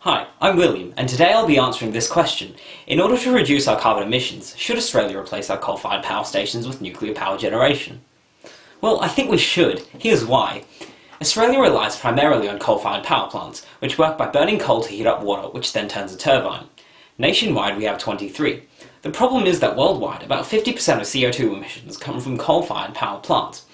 Hi, I'm William, and today I'll be answering this question. In order to reduce our carbon emissions, should Australia replace our coal-fired power stations with nuclear power generation? Well, I think we should. Here's why. Australia relies primarily on coal-fired power plants, which work by burning coal to heat up water, which then turns a turbine. Nationwide, we have 23. The problem is that worldwide, about 50% of CO2 emissions come from coal-fired power plants.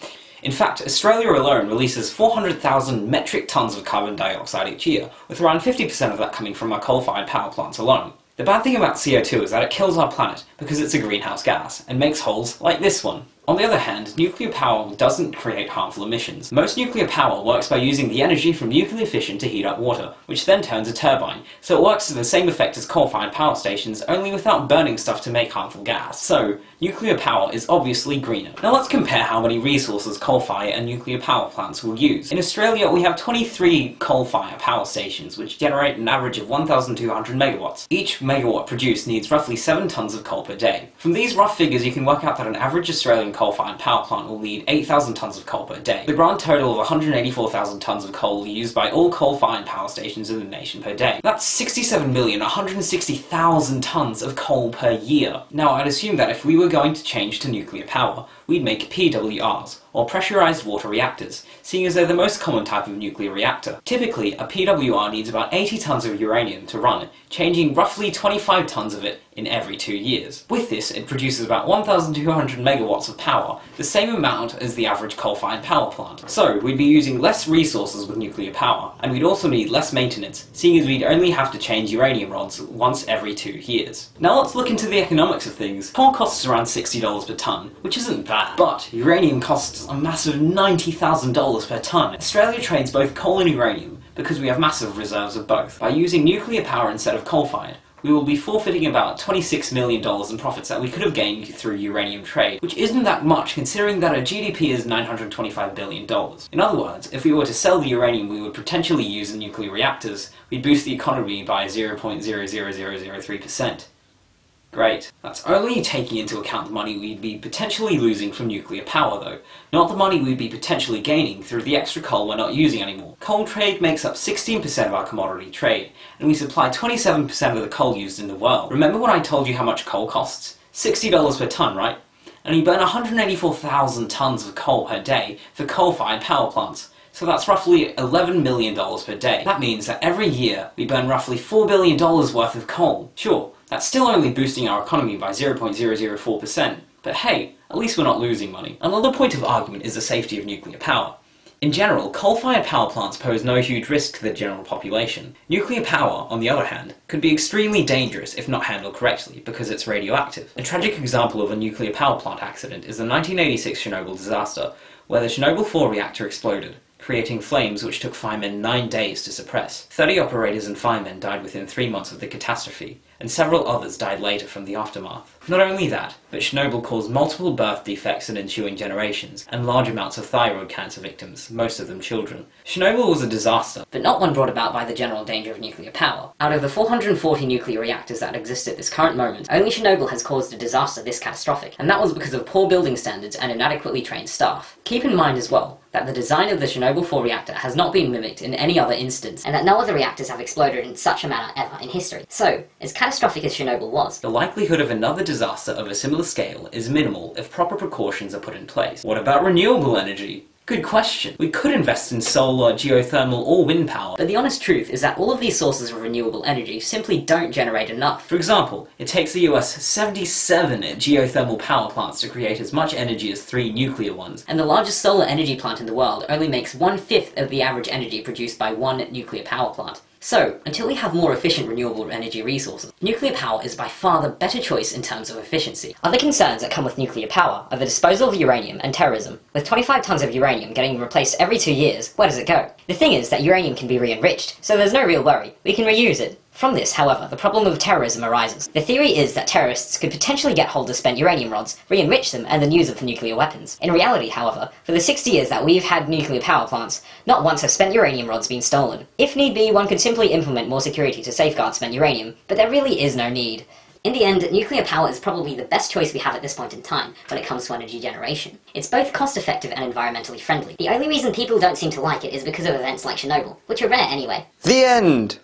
In fact, Australia alone releases 400,000 metric tons of carbon dioxide each year, with around 50% of that coming from our coal-fired power plants alone. The bad thing about CO2 is that it kills our planet because it's a greenhouse gas, and makes holes like this one. On the other hand, nuclear power doesn't create harmful emissions. Most nuclear power works by using the energy from nuclear fission to heat up water, which then turns a turbine, so it works to the same effect as coal-fired power stations, only without burning stuff to make harmful gas. So, nuclear power is obviously greener. Now let's compare how many resources coal-fired and nuclear power plants will use. In Australia, we have 23 coal-fired power stations, which generate an average of 1,200 megawatts. Each megawatt produced needs roughly 7 tons of coal per day. From these rough figures, you can work out that an average Australian coal-fired power plant will need 8,000 tons of coal per day. The grand total of 184,000 tons of coal used by all coal-fired power stations in the nation per day. That's 67,160,000 tons of coal per year. Now, I'd assume that if we were going to change to nuclear power, we'd make PWRs, or pressurized water reactors, seeing as they're the most common type of nuclear reactor. Typically, a PWR needs about 80 tons of uranium to run, changing roughly 25 tons of it in every 2 years. With this, it produces about 1,200 megawatts of power, the same amount as the average coal-fired power plant. So, we'd be using less resources with nuclear power, and we'd also need less maintenance, seeing as we'd only have to change uranium rods once every 2 years. Now let's look into the economics of things. Coal costs around $60 per ton, which isn't bad, but uranium costs a massive $90,000 per ton. Australia trades both coal and uranium, because we have massive reserves of both. By using nuclear power instead of coal-fired, we will be forfeiting about $26 million in profits that we could have gained through uranium trade, which isn't that much considering that our GDP is $925 billion. In other words, if we were to sell the uranium we would potentially use in nuclear reactors, we'd boost the economy by 0.00003%. Great. That's only taking into account the money we'd be potentially losing from nuclear power though, not the money we'd be potentially gaining through the extra coal we're not using anymore. Coal trade makes up 16% of our commodity trade, and we supply 27% of the coal used in the world. Remember when I told you how much coal costs? $60 per ton, right? And we burn 184,000 tons of coal per day for coal-fired power plants. So that's roughly $11 million per day. That means that every year we burn roughly $4 billion worth of coal. Sure, that's still only boosting our economy by 0.004%, but hey, at least we're not losing money. Another point of argument is the safety of nuclear power. In general, coal-fired power plants pose no huge risk to the general population. Nuclear power, on the other hand, could be extremely dangerous if not handled correctly, because it's radioactive. A tragic example of a nuclear power plant accident is the 1986 Chernobyl disaster, where the Chernobyl 4 reactor exploded, creating flames which took firemen 9 days to suppress. 30 operators and firemen died within 3 months of the catastrophe, and several others died later from the aftermath. Not only that, but Chernobyl caused multiple birth defects in ensuing generations, and large amounts of thyroid cancer victims, most of them children. Chernobyl was a disaster, but not one brought about by the general danger of nuclear power. Out of the 440 nuclear reactors that exist at this current moment, only Chernobyl has caused a disaster this catastrophic, and that was because of poor building standards and inadequately trained staff. Keep in mind as well, that the design of the Chernobyl 4 reactor has not been mimicked in any other instance, and that no other reactors have exploded in such a manner ever in history. So, as catastrophic as Chernobyl was, the likelihood of another disaster of a similar scale is minimal if proper precautions are put in place. What about renewable energy? Good question. We could invest in solar, geothermal, or wind power, but the honest truth is that all of these sources of renewable energy simply don't generate enough. For example, it takes the US 77 geothermal power plants to create as much energy as 3 nuclear ones, and the largest solar energy plant in the world only makes 1/5 of the average energy produced by one nuclear power plant. So, until we have more efficient renewable energy resources, nuclear power is by far the better choice in terms of efficiency. Other concerns that come with nuclear power are the disposal of uranium and terrorism. With 25 tons of uranium getting replaced every 2 years, where does it go? The thing is that uranium can be re-enriched, so there's no real worry. We can reuse it. From this, however, the problem of terrorism arises. The theory is that terrorists could potentially get hold of spent uranium rods, re-enrich them, and then use them for nuclear weapons. In reality, however, for the 60 years that we've had nuclear power plants, not once have spent uranium rods been stolen. If need be, one could simply implement more security to safeguard spent uranium, but there really is no need. In the end, nuclear power is probably the best choice we have at this point in time when it comes to energy generation. It's both cost-effective and environmentally friendly. The only reason people don't seem to like it is because of events like Chernobyl, which are rare anyway. The end!